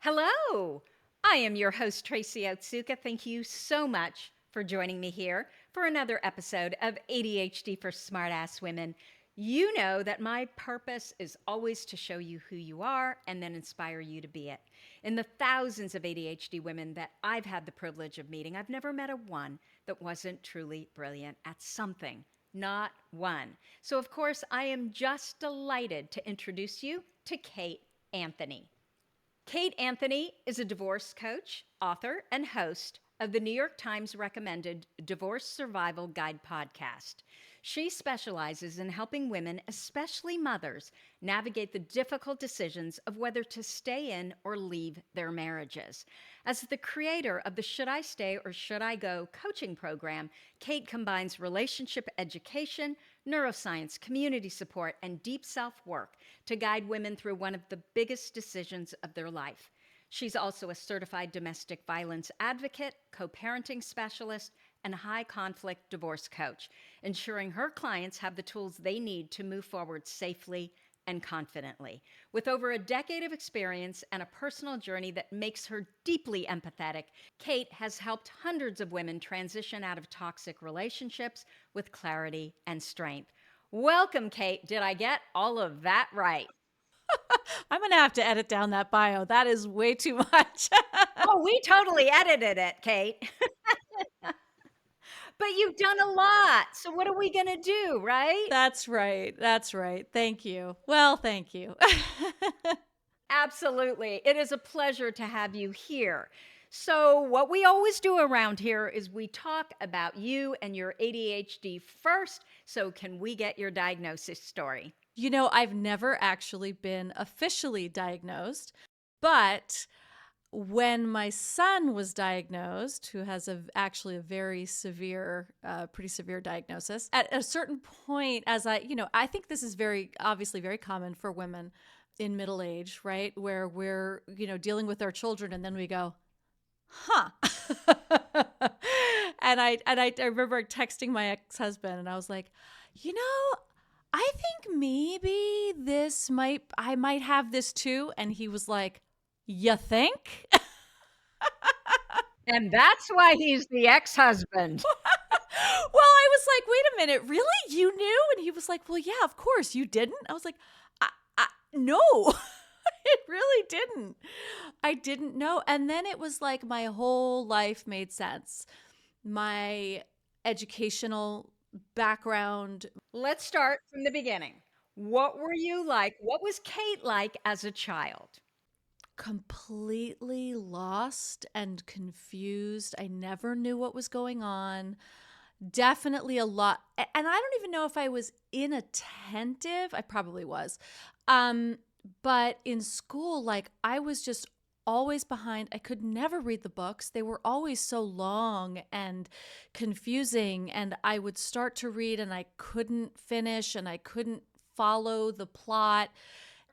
Hello, I am your host, Tracy Otsuka. Thank you so much for joining me here for another episode of ADHD for Smartass Women. You know that my purpose is always to show you who you are and then inspire you to be it. In the thousands of ADHD women that I've had the privilege of meeting, I've never met a one that wasn't truly brilliant at something. Not one. So, of course, I am just delighted to introduce you to Kate Anthony. Kate Anthony is a divorce coach, author, and host of the New York Times recommended Divorce Survival Guide podcast. She specializes in helping women, especially mothers, navigate the difficult decisions of whether to stay in or leave their marriages. As the creator of the Should I Stay or Should I Go coaching program, Kate combines relationship education, neuroscience, community support, and deep self-work to guide women through one of the biggest decisions of their life. She's also a certified domestic violence advocate, co-parenting specialist, and high conflict divorce coach, ensuring her clients have the tools they need to move forward safely and confidently. With over a decade of experience and a personal journey that makes her deeply empathetic, Kate has helped hundreds of women transition out of toxic relationships with clarity and strength. Welcome, Kate. Did I get all of that right? I'm going to have to edit down that bio. That is way too much. Oh, we totally edited it, Kate. But you've done a lot. So what are we going to do, right? That's right. That's right. Thank you. Well, thank you. Absolutely. It is a pleasure to have you here. So, what we always do around here is we talk about you and your ADHD first. So, can we get your diagnosis story? I've never actually been officially diagnosed, but when my son was diagnosed, who has actually a very severe, pretty severe diagnosis, at a certain point, I think this is obviously very common for women in middle age, right? Where we're, dealing with our children and then we go, huh. And I remember texting my ex-husband and I was like, I think maybe I might have this too. And he was like, you think? And that's why he's the ex husband. Well, I was like, wait a minute, really? You knew? And he was like, well, yeah, of course you didn't. I was like, no, it really didn't. I didn't know. And then it was like my whole life made sense. My educational background. Let's start from the beginning. What were you like? What was Kate like as a child? Completely lost and confused. I never knew what was going on. Definitely a lot. And I don't even know if I was inattentive. I probably was. But in school, like I was just always behind. I could never read the books. They were always so long and confusing. And I would start to read and I couldn't finish and I couldn't follow the plot.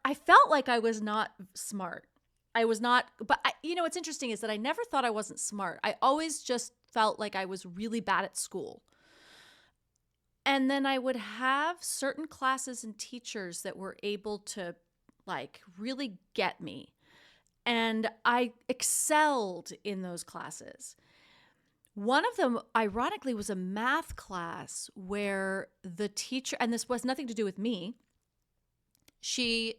I felt like I was not smart. I was not, but what's interesting is that I never thought I wasn't smart. I always just felt like I was really bad at school. And then I would have certain classes and teachers that were able to like really get me. And I excelled in those classes. One of them, ironically, was a math class where the teacher, and this was nothing to do with me, she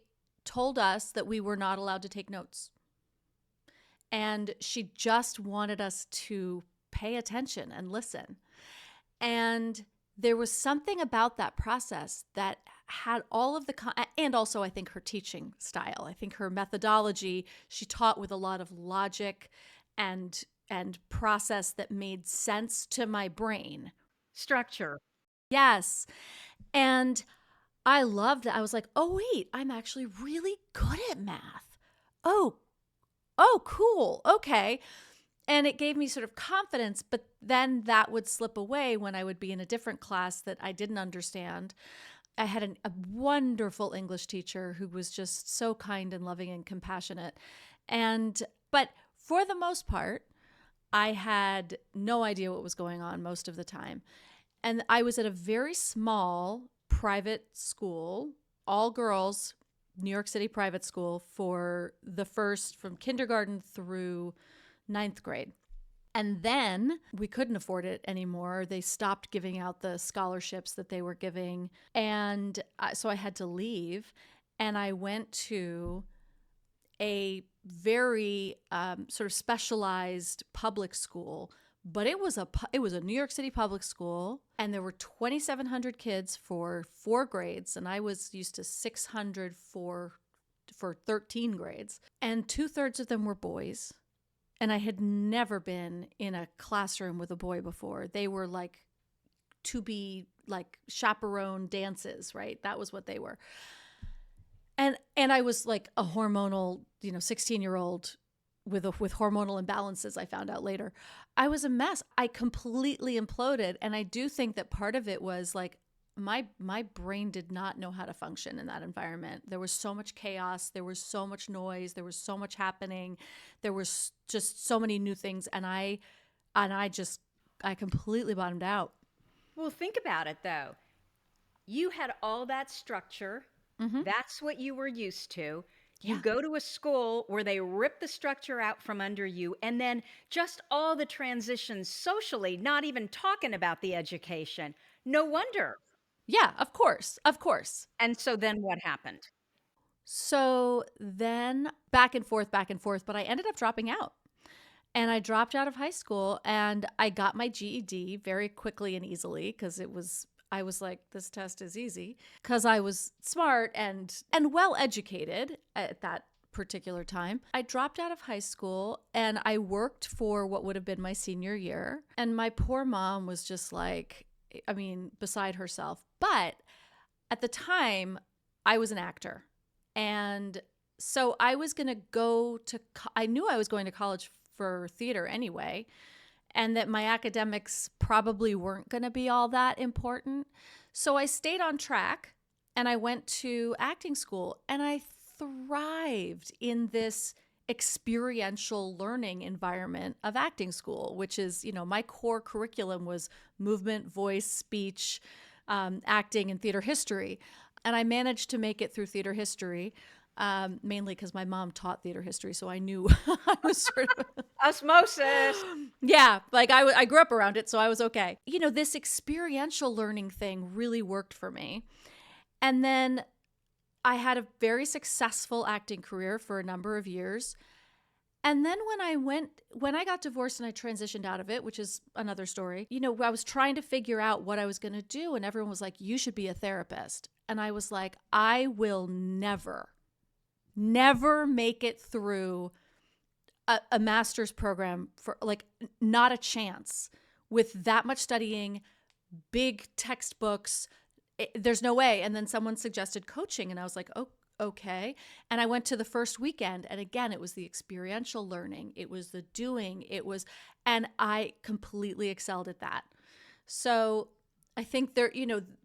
told us that we were not allowed to take notes. And she just wanted us to pay attention and listen. And there was something about that process that had all of and also I think her teaching style. I think her methodology, she taught with a lot of logic and process that made sense to my brain. Structure. Yes. And I loved that. I was like, oh, wait, I'm actually really good at math. Oh, cool. Okay. And it gave me sort of confidence, but then that would slip away when I would be in a different class that I didn't understand. I had a wonderful English teacher who was just so kind and loving and compassionate. But for the most part, I had no idea what was going on most of the time. And I was at a very small private school, all girls, New York City private school for from kindergarten through ninth grade. And then we couldn't afford it anymore. They stopped giving out the scholarships that they were giving. And so I had to leave. And I went to a very sort of specialized public school, but it was a New York City public school, and there were 2,700 kids for 4 grades, and I was used to 600 for 13 grades, and 2/3 of them were boys. And I had never been in a classroom with a boy before. They were like to be like chaperone dances, right? That was what they were. And I was like a hormonal, 16-year-old with hormonal imbalances, I found out later. I was a mess. I completely imploded. And I do think that part of it was like my brain did not know how to function in that environment. There was so much chaos. There was so much noise. There was so much happening. There was just so many new things. And I completely bottomed out. Well, think about it though. You had all that structure. Mm-hmm. That's what you were used to. You Yeah. go to a school where they rip the structure out from under you, and then just all the transitions socially, not even talking about the education. No wonder. Yeah, of course. Of course. And so then what happened? So then back and forth, but I ended up dropping out. And I dropped out of high school and I got my GED very quickly and easily because I was like, this test is easy because I was smart and well educated at that particular time. I dropped out of high school and I worked for what would have been my senior year. And my poor mom was just like, I mean, beside herself. But at the time, I was an actor. And so I was going to I knew I was going to college for theater anyway, and that my academics probably weren't going to be all that important. So I stayed on track and I went to acting school, and I thrived in this experiential learning environment of acting school, which is, my core curriculum was movement, voice, speech, acting, and theater history. And I managed to make it through theater history, mainly because my mom taught theater history. So I knew I was sort of Osmosis. yeah, like I grew up around it, so I was okay. This experiential learning thing really worked for me. And then I had a very successful acting career for a number of years. And then when I got divorced and I transitioned out of it, which is another story, I was trying to figure out what I was going to do. And everyone was like, you should be a therapist. And I was like, I will never make it through a master's program for like not a chance with that much studying, big textbooks. There's no way. And then someone suggested coaching and I was like, oh, okay. And I went to the first weekend and again, it was the experiential learning. It was the doing. And I completely excelled at that. So I think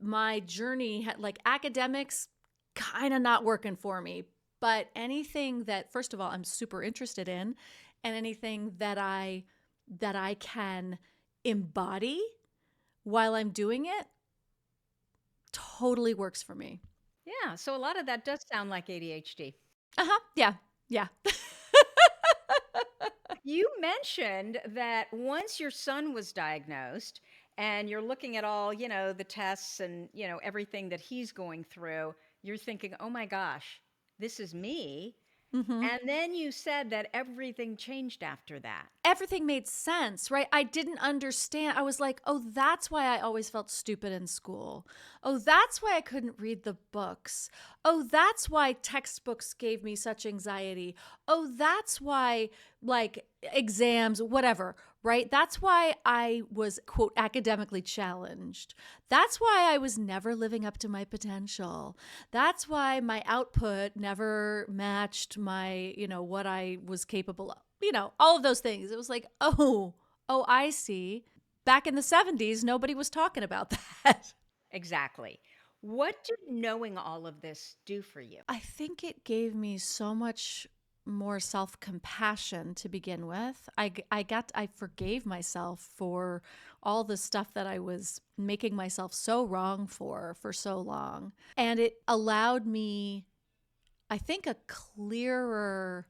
my journey had like academics kind of not working for me, but anything that, first of all, I'm super interested in and anything that I can embody while I'm doing it totally works for me. Yeah. So a lot of that does sound like ADHD. Uh-huh. Yeah. Yeah. You mentioned that once your son was diagnosed and you're looking at all, the tests and, everything that he's going through, you're thinking, oh my gosh, this is me. Mm-hmm. And then you said that everything changed after that. Everything made sense, right? I didn't understand. I was like, oh, that's why I always felt stupid in school. Oh, that's why I couldn't read the books. Oh, that's why textbooks gave me such anxiety. Oh, that's why, like, exams, whatever, right? That's why I was, quote, academically challenged. That's why I was never living up to my potential. That's why my output never matched my, what I was capable of. All of those things. It was like, oh, I see. Back in the 70s, nobody was talking about that. Exactly. What did knowing all of this do for you? I think it gave me so much more self-compassion to begin with. I forgave myself for all the stuff that I was making myself so wrong for so long. And it allowed me I think, a clearer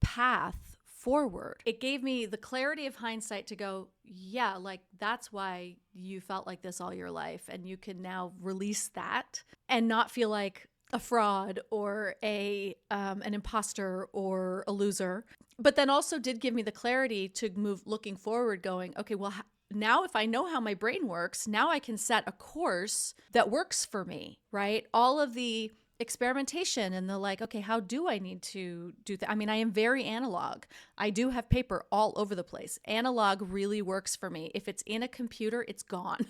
path forward. It gave me the clarity of hindsight to go, yeah, like that's why you felt like this all your life. And you can now release that and not feel like a fraud or an imposter or a loser. But then also did give me the clarity to move looking forward, going, okay, well, now if I know how my brain works, now I can set a course that works for me, right? All of the experimentation and the like, okay, how do I need to do that? I mean, I am very analog. I do have paper all over the place. Analog really works for me. If it's in a computer, it's gone.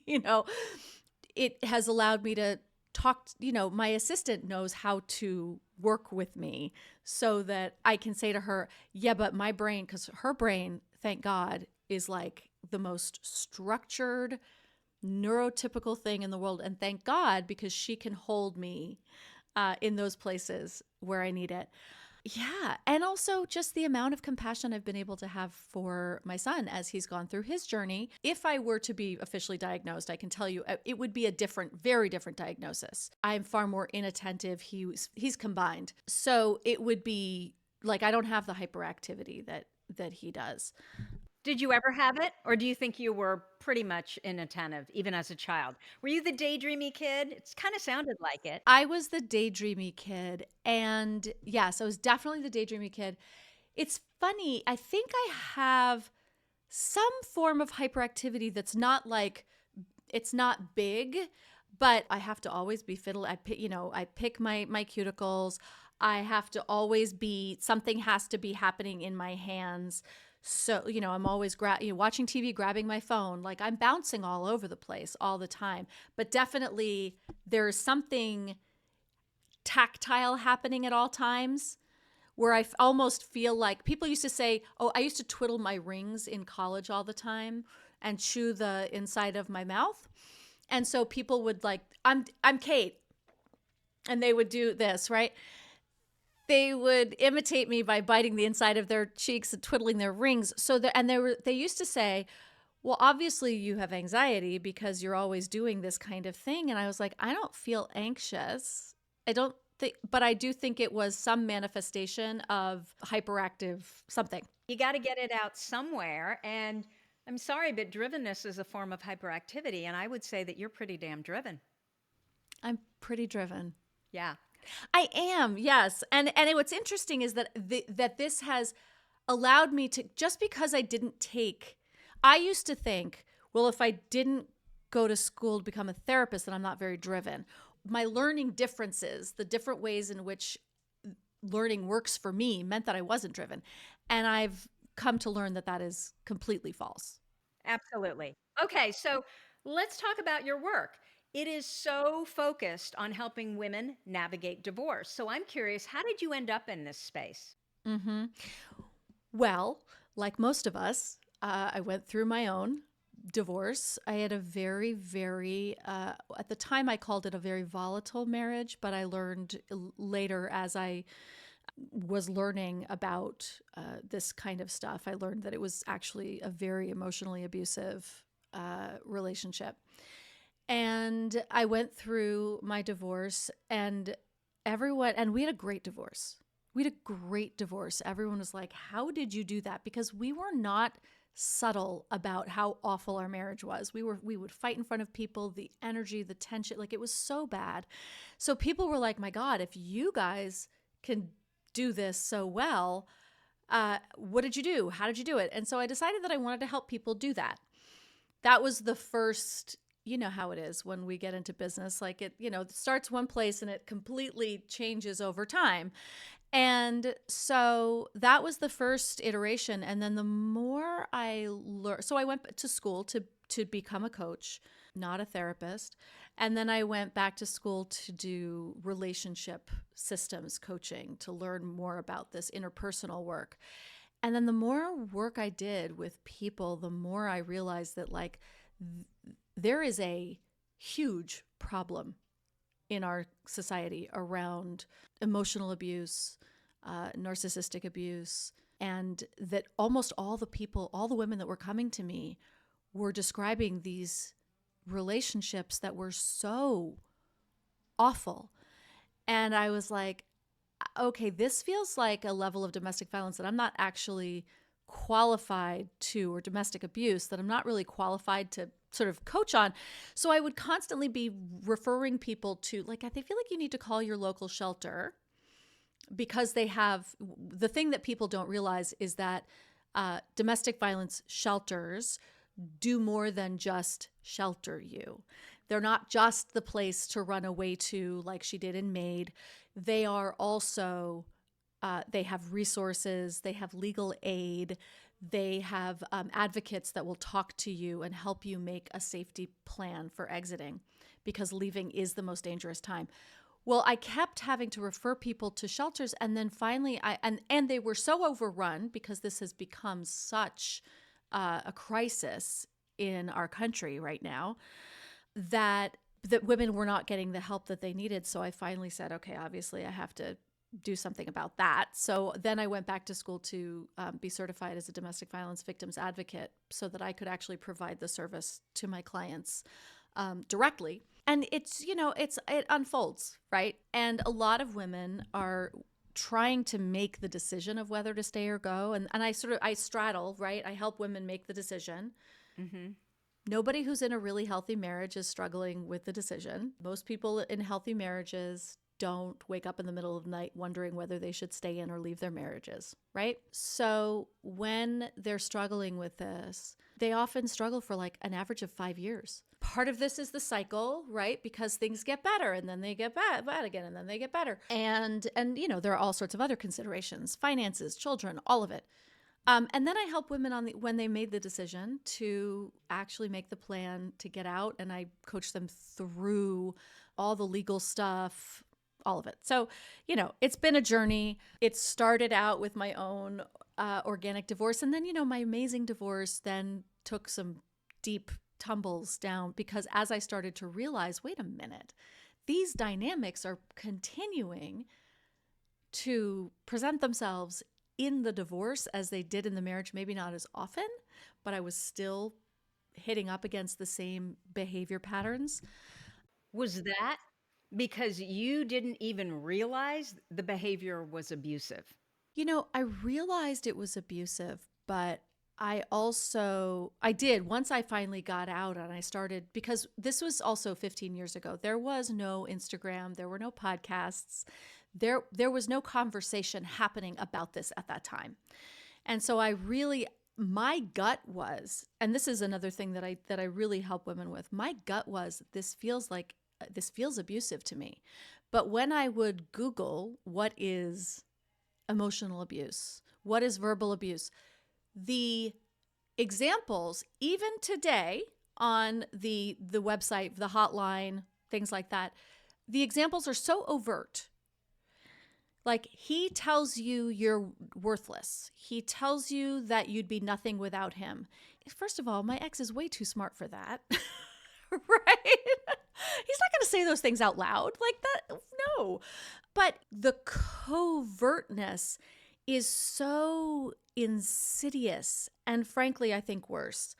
you know, it has allowed me to talk, my assistant knows how to work with me so that I can say to her, yeah, but my brain, because her brain, thank God, is like the most structured, neurotypical thing in the world. And thank God, because she can hold me in those places where I need it. Yeah. And also just the amount of compassion I've been able to have for my son as he's gone through his journey. If I were to be officially diagnosed, I can tell you it would be a different, very different diagnosis. I'm far more inattentive. He's combined. So it would be like I don't have the hyperactivity that he does. Did you ever have it? Or do you think you were pretty much inattentive, even as a child? Were you the daydreamy kid? It's kind of sounded like it. I was the daydreamy kid. And yes, I was definitely the daydreamy kid. It's funny. I think I have some form of hyperactivity that's not like, it's not big, but I have to always be fiddle. I pick my cuticles. I have to always be, something has to be happening in my hands. So, I'm always watching TV, grabbing my phone, like I'm bouncing all over the place all the time. But definitely there's something tactile happening at all times where I almost feel like people used to say, oh, I used to twiddle my rings in college all the time and chew the inside of my mouth. And so people would like, I'm Kate. And they would do this, right? They would imitate me by biting the inside of their cheeks and twiddling their rings. They used to say, well, obviously you have anxiety because you're always doing this kind of thing. And I was like, I don't feel anxious. I don't think, but I do think it was some manifestation of hyperactive something. You got to get it out somewhere. And I'm sorry, but drivenness is a form of hyperactivity. And I would say that you're pretty damn driven. I'm pretty driven. Yeah. I am, yes. And what's interesting is that that this has allowed me to, just because I used to think, well, if I didn't go to school to become a therapist, then I'm not very driven. My learning differences, the different ways in which learning works for me, meant that I wasn't driven. And I've come to learn that that is completely false. Absolutely. Okay, so let's talk about your work. It is so focused on helping women navigate divorce. So I'm curious, how did you end up in this space? Mm-hmm. Well, like most of us, I went through my own divorce. I had a very, very, at the time I called it a very volatile marriage, but I learned later as I was learning about this kind of stuff, I learned that it was actually a very emotionally abusive relationship. And I went through my divorce, and we had a great divorce. We had a great divorce. Everyone was like, how did you do that? Because we were not subtle about how awful our marriage was. We would fight in front of people, the energy, the tension, like it was so bad. So people were like, my God, if you guys can do this so well, what did you do? How did you do it? And so I decided that I wanted to help people do that. That was the first, you know how it is when we get into business, like it starts one place and it completely changes over time. And so that was the first iteration. And then the more I learned, so I went to school to become a coach, not a therapist. And then I went back to school to do relationship systems coaching, to learn more about this interpersonal work. And then the more work I did with people, the more I realized that there is a huge problem in our society around emotional abuse, narcissistic abuse, and that almost all the women that were coming to me were describing these relationships that were so awful. And I was like, okay, this feels like a level of domestic violence that I'm not actually qualified to, or domestic abuse that I'm not really qualified to sort of coach on. So I would constantly be referring people to, like, I feel like you need to call your local shelter, because they have, the thing that people don't realize is that domestic violence shelters do more than just shelter you. They're not just the place to run away to like she did in Maid. They are also, they have resources, they have legal aid, they have advocates that will talk to you and help you make a safety plan for exiting, because leaving is the most dangerous time. Well, I kept having to refer people to shelters, and then finally and they were so overrun, because this has become such a crisis in our country right now, that women were not getting the help that they needed. So I finally said, okay, obviously I have to do something about that. So then I went back to school to be certified as a domestic violence victims advocate, so that I could actually provide the service to my clients directly. And it's, it unfolds, right? And a lot of women are trying to make the decision of whether to stay or go. And I straddle, right? I help women make the decision. Mm-hmm. Nobody who's in a really healthy marriage is struggling with the decision. Most people in healthy marriages don't wake up in the middle of the night wondering whether they should stay in or leave their marriages, right? So when they're struggling with this, they often struggle for like an average of 5 years. Part of this is the cycle, right? Because things get better and then they get bad again, and then they get better. And there are all sorts of other considerations, finances, children, all of it. And then I help women when they made the decision to actually make the plan to get out, and I coach them through all the legal stuff, all of it. So, it's been a journey. It started out with my own organic divorce, and then, my amazing divorce then took some deep tumbles down, because as I started to realize, wait a minute, these dynamics are continuing to present themselves in the divorce as they did in the marriage, maybe not as often, but I was still hitting up against the same behavior patterns. Was that because you didn't even realize the behavior was abusive? I realized it was abusive, but I did, once I finally got out and I started, because this was also 15 years ago. There was no Instagram, there were no podcasts. There was no conversation happening about this at that time. And so my gut was, and this is another thing that I really help women with. My gut was, this feels abusive to me. But when I would Google what is emotional abuse, what is verbal abuse, the examples, even today on the website, the hotline, things like that, the examples are so overt. Like, he tells you you're worthless. He tells you that you'd be nothing without him. First of all, my ex is way too smart for that. Right? He's not going to say those things out loud like that. No. But the covertness is so insidious, and frankly, I think worse,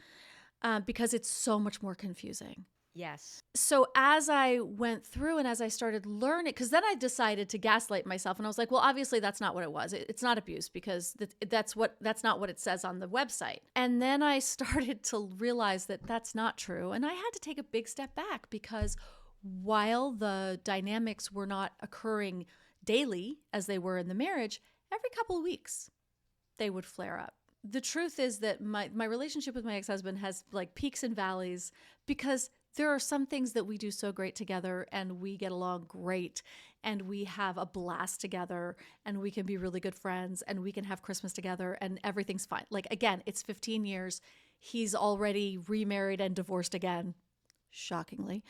because it's so much more confusing. Yes. So as I went through and as I started learning, because then I decided to gaslight myself, and I was like, well, obviously that's not what it was. It's not abuse, because that's not what it says on the website. And then I started to realize that that's not true. And I had to take a big step back, because while the dynamics were not occurring daily as they were in the marriage, every couple of weeks they would flare up. The truth is that my relationship with my ex-husband has like peaks and valleys, because there are some things that we do so great together, and we get along great, and we have a blast together, and we can be really good friends, and we can have Christmas together, and everything's fine. Like, again, it's 15 years. He's already remarried and divorced again, shockingly.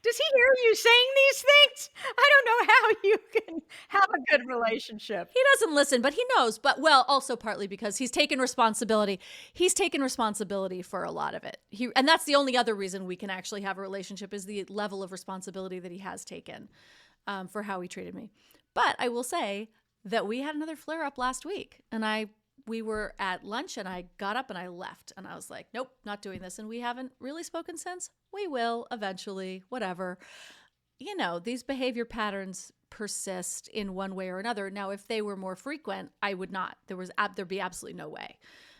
Does he hear you saying these things? I don't know how you can have a good relationship. He doesn't listen, but he knows. But, well, also partly because he's taken responsibility. He's taken responsibility for a lot of it. And that's the only other reason we can actually have a relationship, is the level of responsibility that he has taken for how he treated me. But I will say that we had another flare up last week, and we were at lunch, and I got up and I left, and I was like, nope, not doing this. And we haven't really spoken since. We will eventually, whatever. These behavior patterns persist in one way or another. Now, if they were more frequent, I would not. There'd be absolutely no way.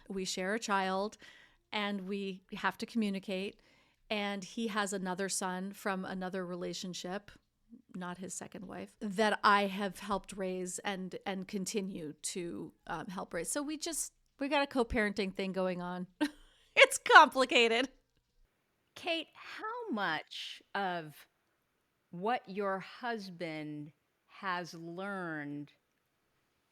We share a child and we have to communicate. And he has another son from another relationship, not his second wife, that I have helped raise and continue to help raise. So we got a co-parenting thing going on. It's complicated. Kate, how much of what your husband has learned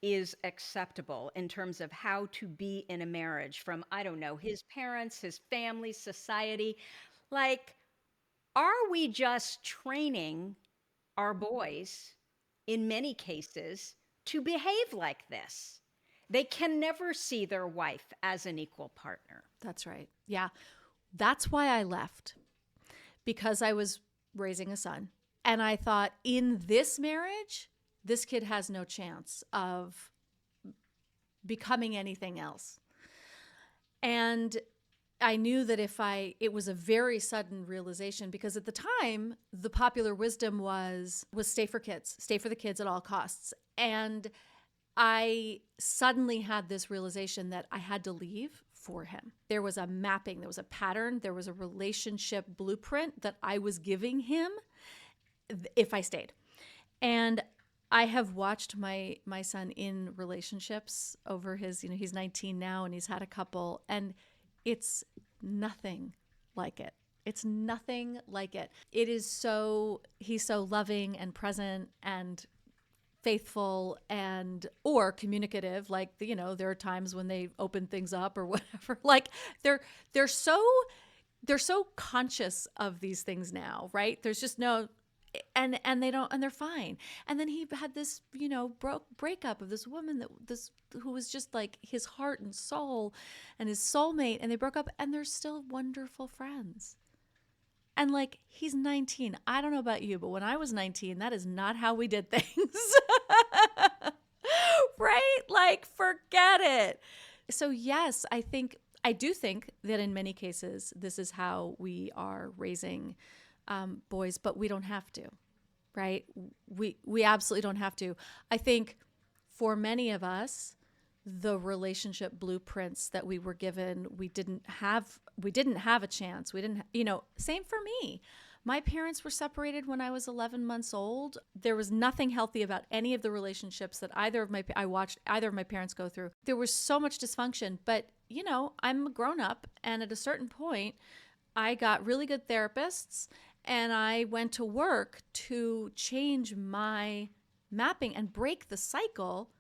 is acceptable in terms of how to be in a marriage from, I don't know, his parents, his family, society? Like, are we just training our boys, in many cases, to behave like this? They can never see their wife as an equal partner. That's right. Yeah. That's why I left, because I was raising a son. And I thought, in this marriage, this kid has no chance of becoming anything else. And I knew that it was a very sudden realization, because at the time, the popular wisdom was stay for the kids at all costs. And I suddenly had this realization that I had to leave for him. There was a mapping, there was a pattern, there was a relationship blueprint that I was giving him if I stayed. And I have watched my son in relationships over he's 19 now and he's had a couple, and it's nothing like it. It's nothing like it. He's so loving and present and faithful or communicative. Like, there are times when they open things up or whatever. Like they're so conscious of these things now, right? There's just no, and they're fine. And then he had this, breakup of this woman who was just like his heart and soul and his soulmate, and they broke up, and they're still wonderful friends. And like, he's 19. I don't know about you, but when I was 19, that is not how we did things. Right? Like, forget it. So yes, I do think that in many cases, this is how we are raising boys, but we don't have to, right? We absolutely don't have to. I think for many of us, the relationship blueprints that we were given, we didn't have a chance. Same for me. My parents were separated when I was 11 months old. There was nothing healthy about any of the relationships that I watched either of my parents go through. There was so much dysfunction, but I'm a grown up, and at a certain point, I got really good therapists, and I went to work to change my mapping and break the cycle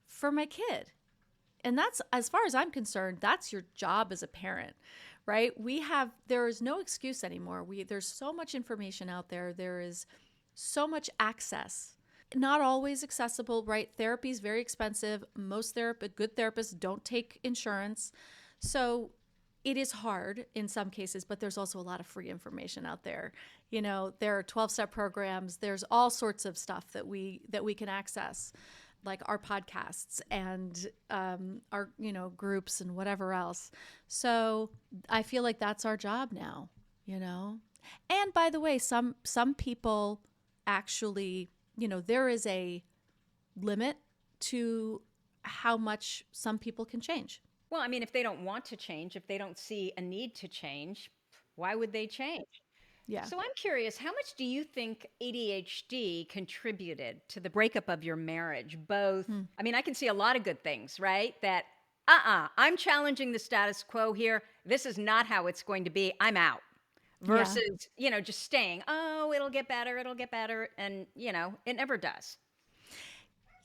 for my kid. And that's, as far as I'm concerned, that's your job as a parent, right? There is no excuse anymore. There's so much information out there. There is so much access. Not always accessible, right? Therapy is very expensive. Most good therapists don't take insurance. So it is hard in some cases, but there's also a lot of free information out there. There are 12-step programs. There's all sorts of stuff that we can access, like our podcasts and our groups and whatever else. So I feel like that's our job now, And by the way, some people actually, there is a limit to how much some people can change. Well, I mean, if they don't want to change, if they don't see a need to change, why would they change? Yeah. So I'm curious, how much do you think ADHD contributed to the breakup of your marriage? Both, I mean, I can see a lot of good things, right? That, I'm challenging the status quo here. This is not how it's going to be. I'm out. Versus, just staying, oh, it'll get better. And, it never does.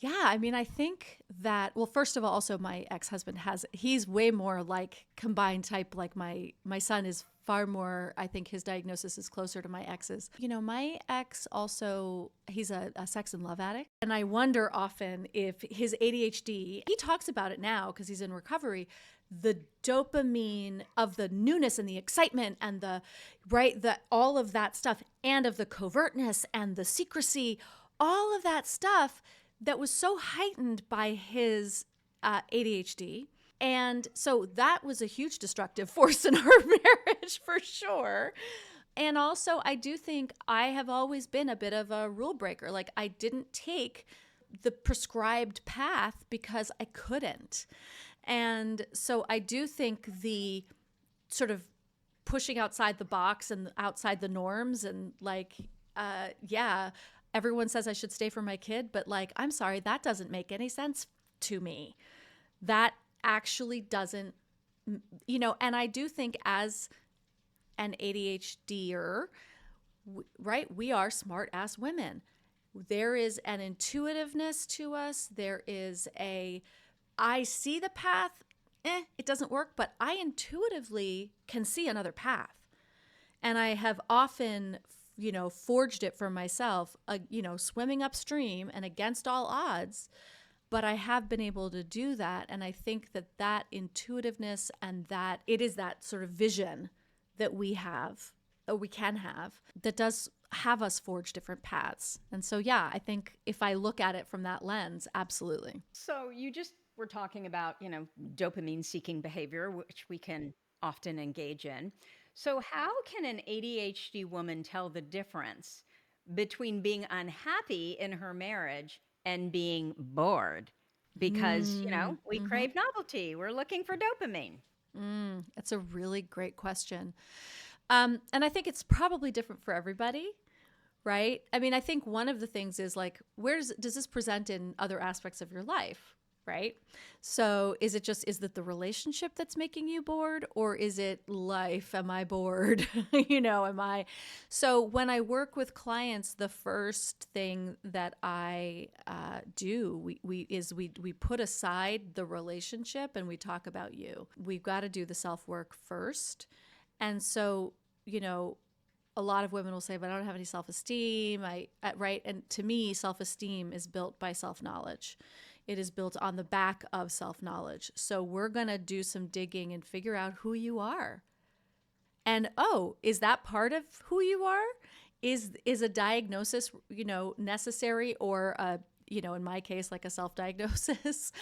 Yeah, I mean, I think that, well, first of all, also my ex-husband he's way more like combined type. Like my son is far more, I think his diagnosis is closer to my ex's. My ex also, he's a sex and love addict. And I wonder often if his ADHD, he talks about it now because he's in recovery, the dopamine of the newness and the excitement and all of that stuff, and of the covertness and the secrecy, all of that stuff that was so heightened by his ADHD. And so that was a huge destructive force in our marriage, for sure. And also, I do think I have always been a bit of a rule breaker. Like, I didn't take the prescribed path because I couldn't. And so I do think the sort of pushing outside the box and outside the norms and like, yeah, everyone says I should stay for my kid, but like, I'm sorry, that doesn't make any sense to me. That actually doesn't, and I do think as an ADHDer, right, we are smart ass women. There is an intuitiveness to us. There is I see the path, it doesn't work, but I intuitively can see another path. And I have often, forged it for myself, swimming upstream and against all odds. But I have been able to do that. And I think that intuitiveness and that it is that sort of vision that we have, or we can have, that does have us forge different paths. And so, yeah, I think if I look at it from that lens, absolutely. So you just were talking about, dopamine seeking behavior, which we can often engage in. So, how can an ADHD woman tell the difference between being unhappy in her marriage and being bored? Because, we Mm-hmm. crave novelty, we're looking for dopamine. That's a really great question. And I think it's probably different for everybody, right? I mean, I think one of the things is like, does this present in other aspects of your life, right? So is it the relationship that's making you bored, or is it life? Am I bored? So when I work with clients, the first thing that I do, we put aside the relationship and we talk about you. We've got to do the self-work first. And so, a lot of women will say, but I don't have any self-esteem. Right. And to me, self-esteem is built by self-knowledge. It is built on the back of self-knowledge. So we're going to do some digging and figure out who you are. And, is that part of who you are? Is a diagnosis, necessary, or in my case, like a self-diagnosis?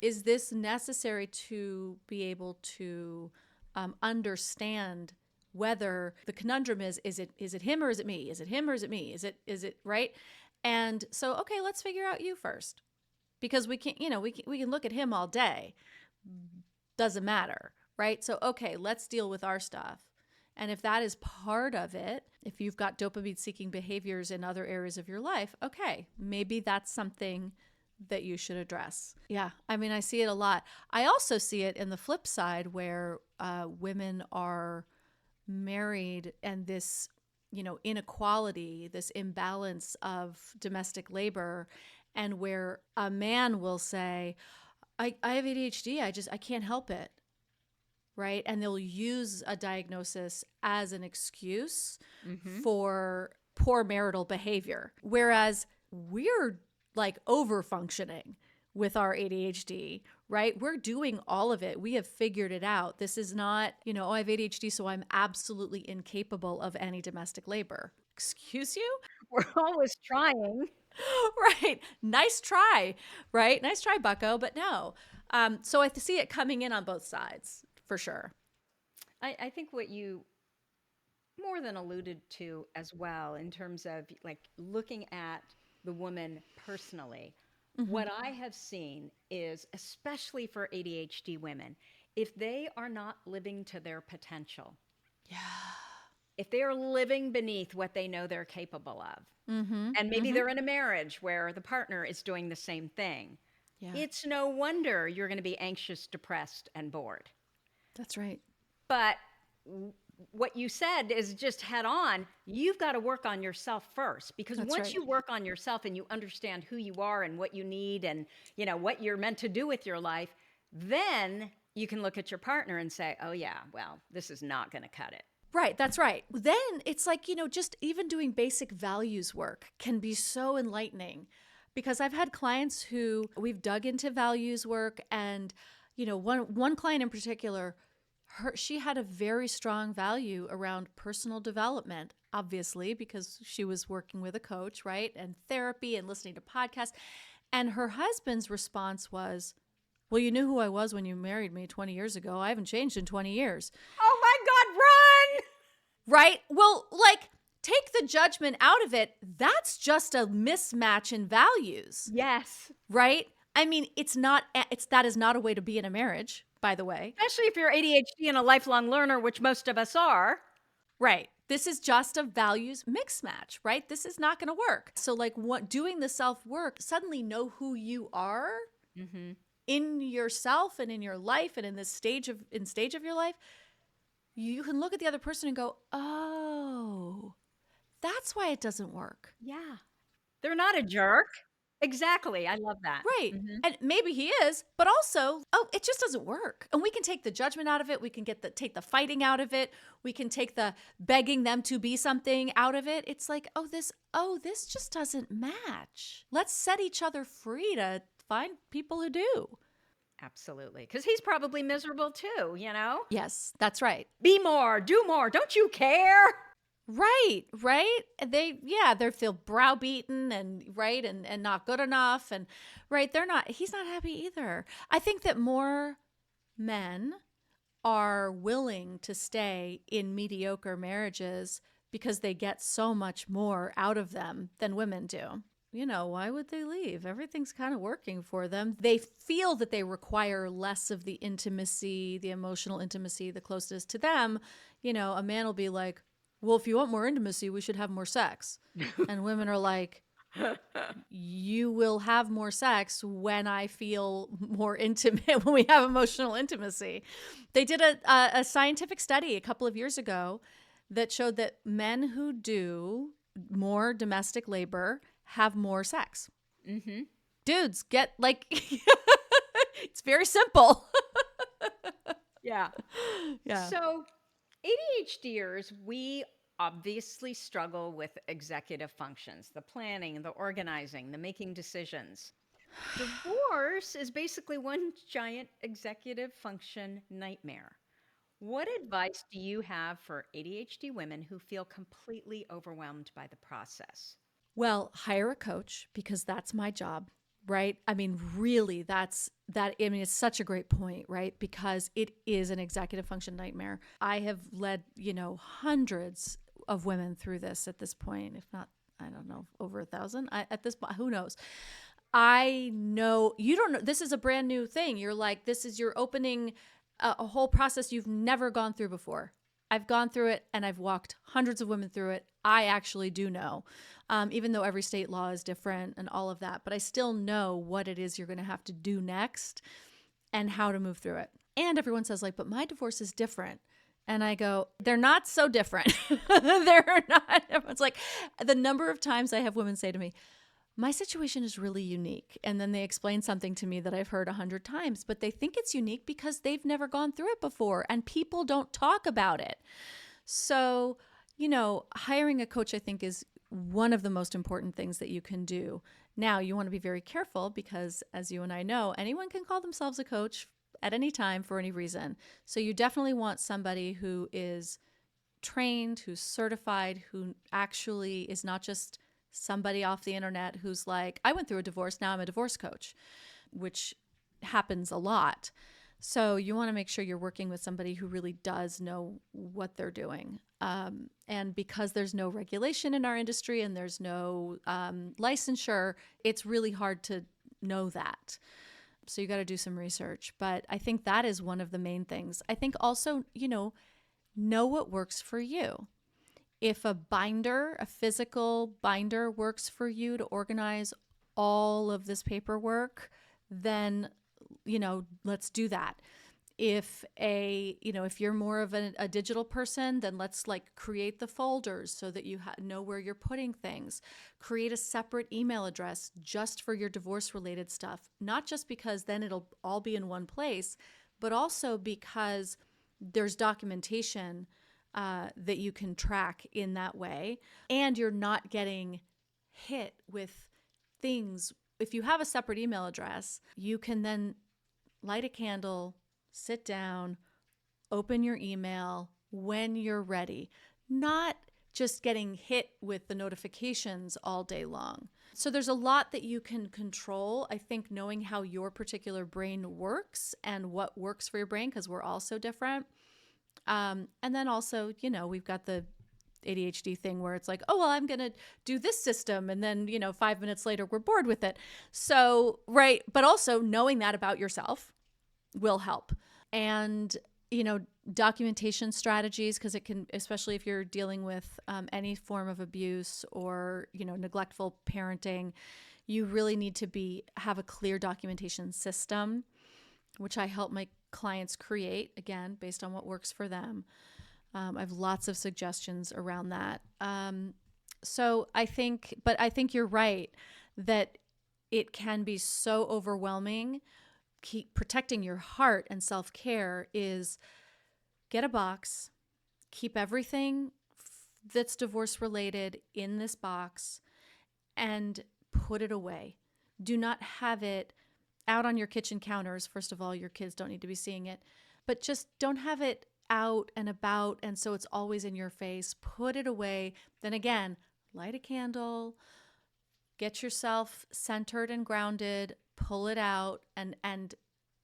Is this necessary to be able to understand whether the conundrum is it him or is it me? Is it him or is it me? Is it right? And so, okay, let's figure out you first, because we can look at him all day. Doesn't matter, right? So, okay, let's deal with our stuff. And if that is part of it, if you've got dopamine seeking behaviors in other areas of your life, okay, maybe that's something that you should address. Yeah, I mean, I see it a lot. I also see it in the flip side where women are married and this, inequality, this imbalance of domestic labor, and where a man will say, I have ADHD, I can't help it. Right. And they'll use a diagnosis as an excuse for poor marital behavior. Whereas we're like over functioning with our ADHD, right? We're doing all of it. We have figured it out. This is not, I have ADHD, so I'm absolutely incapable of any domestic labor. Excuse you? We're always trying. Right. Nice try, right? Nice try, bucko, but no. So I see it coming in on both sides, for sure. I think what you more than alluded to as well, in terms of like looking at the woman personally, what I have seen is, especially for ADHD women, if they are not living to their potential, Yeah. if they are living beneath what they know they're capable of, Mm-hmm. and maybe Mm-hmm. they're in a marriage where the partner is doing the same thing, Yeah. it's no wonder you're going to be anxious, depressed, and bored. That's right. But what you said is just head on. You've got to work on yourself first, because That's once right. you work on yourself and you understand who you are and what you need and what you're meant to do with your life, then you can look at your partner and say, oh yeah, well, this is not going to cut it. Right, that's right. Then it's like, just even doing basic values work can be so enlightening, because I've had clients who we've dug into values work, and one client in particular, she had a very strong value around personal development, obviously, because she was working with a coach, right? And therapy and listening to podcasts. And her husband's response was, well, you knew who I was when you married me 20 years ago. I haven't changed in 20 years. Oh my God, run! Right? Well, like, take the judgment out of it. That's just a mismatch in values, Yes. right? I mean, that is not a way to be in a marriage, by the way. Especially if you're ADHD and a lifelong learner, which most of us are. Right. This is just a values mix match, right? This is not going to work. So like what doing the self-work, suddenly know who you are Mhm. in yourself and in your life and in this stage of your life. You can look at the other person and go, "Oh, that's why it doesn't work." Yeah. They're not a jerk. Exactly, I love that. Right. Mhm. And maybe he is, but also, oh, it just doesn't work. And we can take the judgment out of it. We can take the fighting out of it. We can take the begging them to be something out of it. It's like, this just doesn't match. Let's set each other free to find people who do. Absolutely, because he's probably miserable too, you know? Yes, that's right. Be more, do more, don't you care? Right, right. And they feel browbeaten and right and not good enough and right. He's not happy either. I think that more men are willing to stay in mediocre marriages because they get so much more out of them than women do. Why would they leave? Everything's kind of working for them. They feel that they require less of the intimacy, the emotional intimacy, the closeness to them. A man will be like, well, if you want more intimacy, we should have more sex. And women are like, you will have more sex when I feel more intimate, when we have emotional intimacy. They did a scientific study a couple of years ago that showed that men who do more domestic labor have more sex. Mhm. Dudes get like, it's very simple. Yeah. Yeah. So, ADHDers, we obviously struggle with executive functions, the planning, the organizing, the making decisions. Divorce is basically one giant executive function nightmare. What advice do you have for ADHD women who feel completely overwhelmed by the process? Well, hire a coach because that's my job, right? I mean, really, it's such a great point, right? Because it is an executive function nightmare. I have led, hundreds of women through this at this point, if not, I don't know, over 1,000 at this point, who knows? I know you don't know. This is a brand new thing. You're opening a whole process you've never gone through before. I've gone through it and I've walked hundreds of women through it. I actually do know, even though every state law is different and all of that, but I still know what it is you're going to have to do next and how to move through it. And everyone says like, but my divorce is different. And I go, they're not so different. They're not. Everyone's like, the number of times I have women say to me, my situation is really unique. And then they explain something to me that I've heard 100 times, but they think it's unique because they've never gone through it before and people don't talk about it. So, hiring a coach, I think, is one of the most important things that you can do. Now, you want to be very careful because, as you and I know, anyone can call themselves a coach at any time for any reason. So you definitely want somebody who is trained, who's certified, who actually is not just somebody off the internet who's like, I went through a divorce, now I'm a divorce coach, which happens a lot. So you want to make sure you're working with somebody who really does know what they're doing. And because there's no regulation in our industry and there's no licensure, it's really hard to know that. So you got to do some research. But I think that is one of the main things. I think also, know what works for you. If a physical binder works for you to organize all of this paperwork, then, let's do that. If if you're more of a digital person, then let's like create the folders so that you know where you're putting things. Create a separate email address just for your divorce related stuff, not just because then it'll all be in one place, but also because there's documentation that you can track in that way. And you're not getting hit with things. If you have a separate email address, you can then light a candle, sit down, open your email when you're ready, not just getting hit with the notifications all day long. So there's a lot that you can control. I think knowing how your particular brain works and what works for your brain, because we're all so different. And then also, we've got the ADHD thing where it's like, oh, well, I'm going to do this system. And then, 5 minutes later, we're bored with it. So, right. But also knowing that about yourself will help. And, documentation strategies, because it can, especially if you're dealing with any form of abuse or, neglectful parenting, you really need to have a clear documentation system, which I help my clients create, again, based on what works for them. I have lots of suggestions around that. But I think you're right that it can be so overwhelming. Keep protecting your heart, and self-care is get a box, keep everything that's divorce related in this box, and put it away. Do not have it out on your kitchen counters. First of all, your kids don't need to be seeing it, but just don't have it out and about. And so it's always in your face. Put it away. Then again, light a candle, get yourself centered and grounded, pull it out and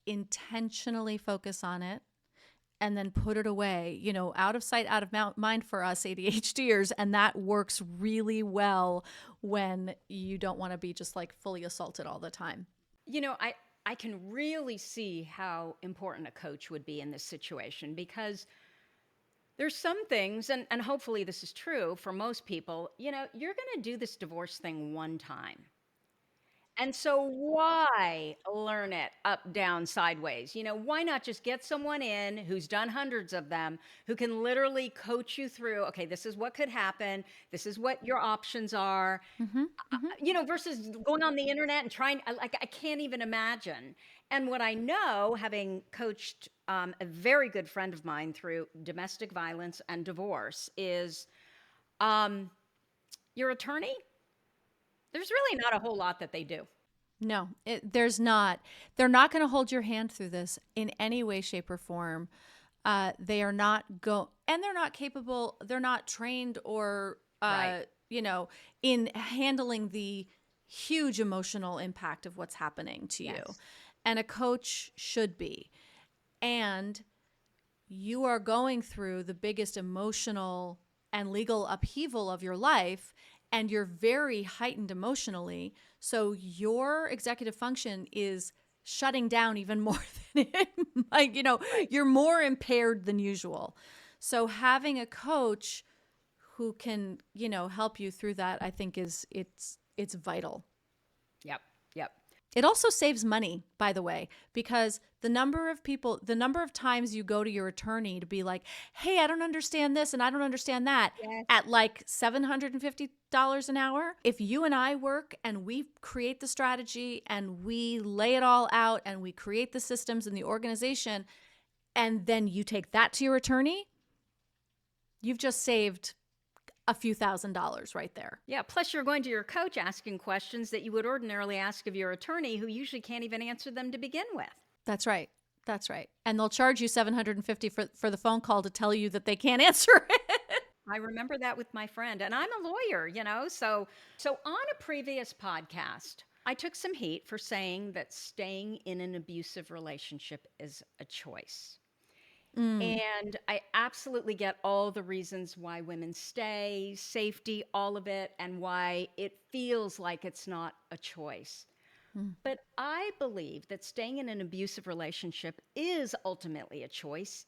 intentionally focus on it. And then put it away, out of sight, out of mind for us ADHDers. And that works really well when you don't want to be just like fully assaulted all the time. I can really see how important a coach would be in this situation, because there's some things, and hopefully this is true for most people, you're going to do this divorce thing one time. And so why learn it up, down, sideways? Why not just get someone in who's done hundreds of them, who can literally coach you through, okay, this is what could happen. This is what your options are, Mm-hmm. Mm-hmm. versus going on the internet and trying, I can't even imagine. And what I know, having coached a very good friend of mine through domestic violence and divorce, is your attorney, there's really not a whole lot that they do. No, there's not. They're not going to hold your hand through this in any way, shape, or form. They are not and they're not capable. They're not trained or, Right. In handling the huge emotional impact of what's happening to you. Yes. And a coach should be. And you are going through the biggest emotional and legal upheaval of your life, and you're very heightened emotionally. So your executive function is shutting down even more than it, Right. you're more impaired than usual. So having a coach who can, help you through that, I think it's vital. Yep. Yep. It also saves money, by the way, because the number of times you go to your attorney to be like, hey, I don't understand this and I don't understand that, Yes. at like $750 an hour. If you and I work and we create the strategy and we lay it all out and we create the systems and the organization, and then you take that to your attorney, you've just saved a few $1,000s right there. Yeah. Plus, you're going to your coach asking questions that you would ordinarily ask of your attorney, who usually can't even answer them to begin with. That's right. That's right. And they'll charge you $750 for the phone call to tell you that they can't answer it. I remember that with my friend, and I'm a lawyer, So on a previous podcast, I took some heat for saying that staying in an abusive relationship is a choice. Mm. And I absolutely get all the reasons why women stay, safety, all of it, and why it feels like it's not a choice. Mm. But I believe that staying in an abusive relationship is ultimately a choice,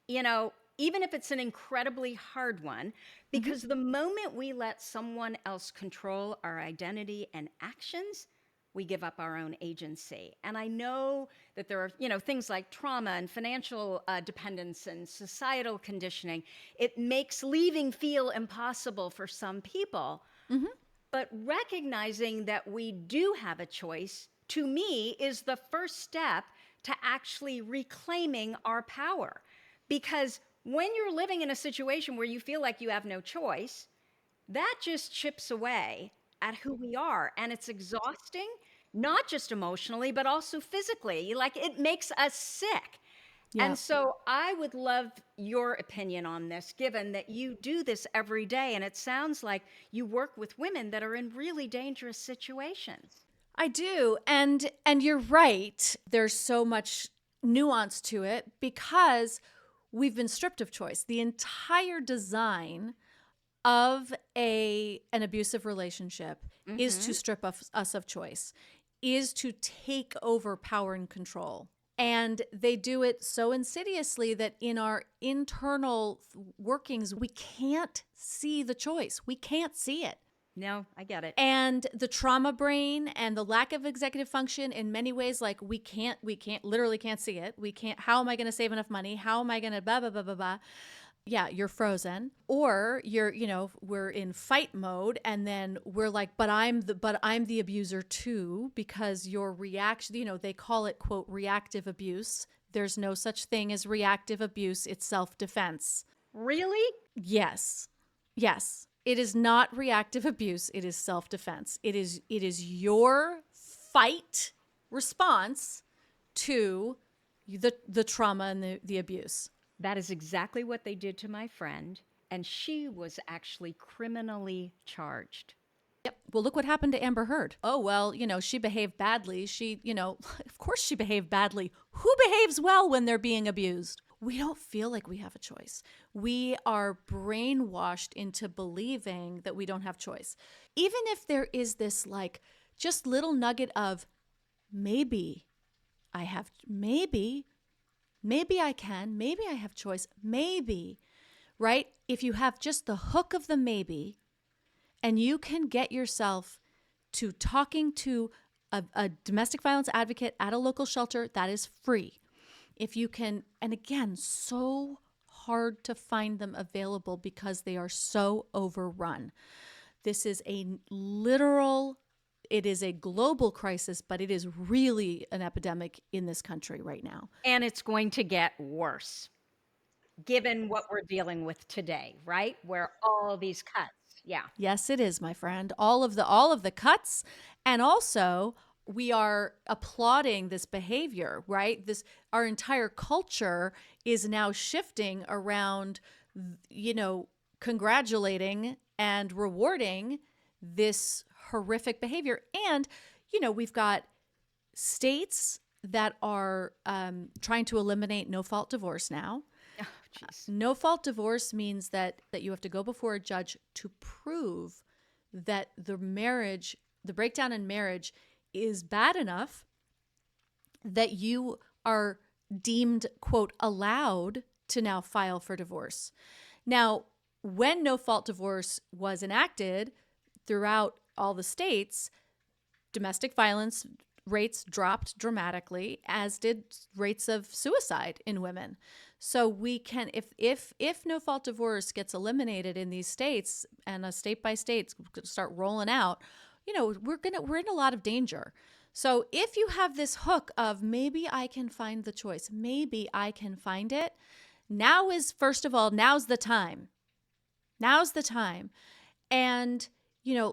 even if it's an incredibly hard one, Mm-hmm. because the moment we let someone else control our identity and actions, we give up our own agency. And I know that there are, things like trauma and financial dependence and societal conditioning. It makes leaving feel impossible for some people. Mm-hmm. But recognizing that we do have a choice, to me, is the first step to actually reclaiming our power. Because when you're living in a situation where you feel like you have no choice, that just chips away at who we are. And it's exhausting, not just emotionally, but also physically. Like, it makes us sick. Yeah. And so I would love your opinion on this, given that you do this every day. And it sounds like you work with women that are in really dangerous situations. I do. And you're right. There's so much nuance to it because we've been stripped of choice. The entire design of an abusive relationship is to Mm-hmm. strip us of choice, is to take over power and control. And they do it so insidiously that in our internal workings, we can't see the choice. We can't see it. No, I get it. And the trauma brain and the lack of executive function in many ways, like literally can't see it. We can't, how am I going to save enough money? How am I going to blah, blah, blah, blah, blah. Yeah, you're frozen, or we're in fight mode, and then we're like, but I'm the abuser too, because your reaction, they call it, quote, reactive abuse. There's no such thing as reactive abuse. It's self-defense. Really? Yes. Yes. It is not reactive abuse. It is self-defense. It is your fight response to the trauma and the abuse. That is exactly what they did to my friend, and she was actually criminally charged. Yep. Well, look what happened to Amber Heard. Oh, well, she behaved badly. Of course she behaved badly. Who behaves well when they're being abused? We don't feel like we have a choice. We are brainwashed into believing that we don't have choice. Even if there is this just little nugget of maybe I have, maybe I can, maybe I have choice, maybe, right? If you have just the hook of the maybe, and you can get yourself to talking to a domestic violence advocate at a local shelter, that is free. If you can, and again, so hard to find them available because they are so overrun. This is it is a global crisis, but it is really an epidemic in this country right now. And it's going to get worse, given what we're dealing with today, right? Where all these cuts. Yeah. Yes, it is, my friend. All of the cuts, and also we are applauding this behavior, right? Our entire culture is now shifting around, congratulating and rewarding this horrific behavior. And, we've got states that are trying to eliminate no-fault divorce now. Oh, jeez. No-fault divorce means that you have to go before a judge to prove that the breakdown in marriage is bad enough that you are deemed, quote, allowed to now file for divorce. Now, when no-fault divorce was enacted throughout all the states, domestic violence rates dropped dramatically, as did rates of suicide in women. So we can, if no-fault divorce gets eliminated in these states, and a state by state start rolling out, we're in a lot of danger. So if you have this hook of maybe I can find the choice, maybe I can find it, now's the time. Now's the time. And,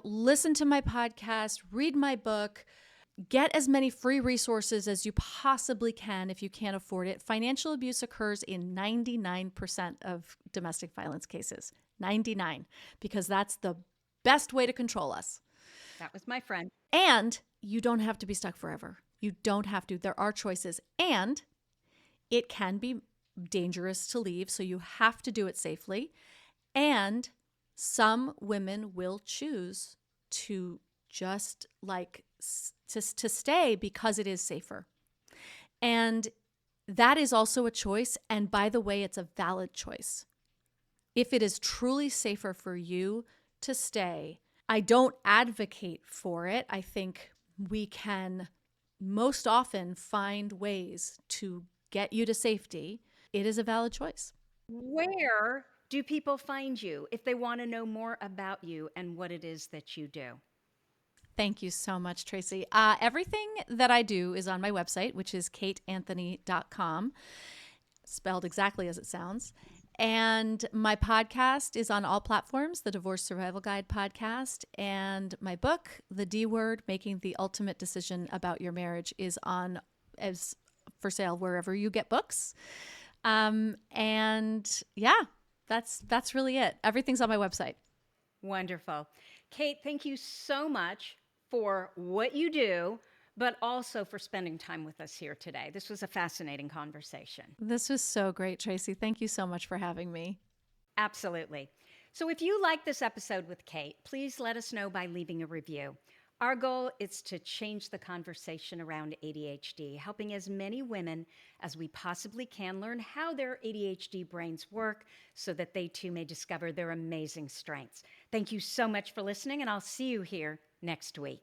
listen to my podcast, read my book, get as many free resources as you possibly can if you can't afford it. Financial abuse occurs in 99% of domestic violence cases. 99, because that's the best way to control us. That was my friend. And you don't have to be stuck forever. You don't have to. There are choices. And it can be dangerous to leave, so you have to do it safely. And some women will choose to just to stay because it is safer. And that is also a choice. And by the way, it's a valid choice. If it is truly safer for you to stay, I don't advocate for it. I think we can most often find ways to get you to safety. It is a valid choice. Where do people find you if they want to know more about you and what it is that you do? Thank you so much, Tracy. Everything that I do is on my website, which is kateanthony.com, spelled exactly as it sounds. And my podcast is on all platforms, the Divorce Survival Guide podcast. And my book, The D Word, Making the Ultimate Decision About Your Marriage, is as for sale wherever you get books. And yeah, that's really it. Everything's on my website. Wonderful. Kate, thank you so much for what you do, but also for spending time with us here today. This was a fascinating conversation. This was so great, Tracy. Thank you so much for having me. Absolutely. So if you like this episode with Kate, please let us know by leaving a review. Our goal is to change the conversation around ADHD, helping as many women as we possibly can learn how their ADHD brains work so that they too may discover their amazing strengths. Thank you so much for listening, and I'll see you here next week.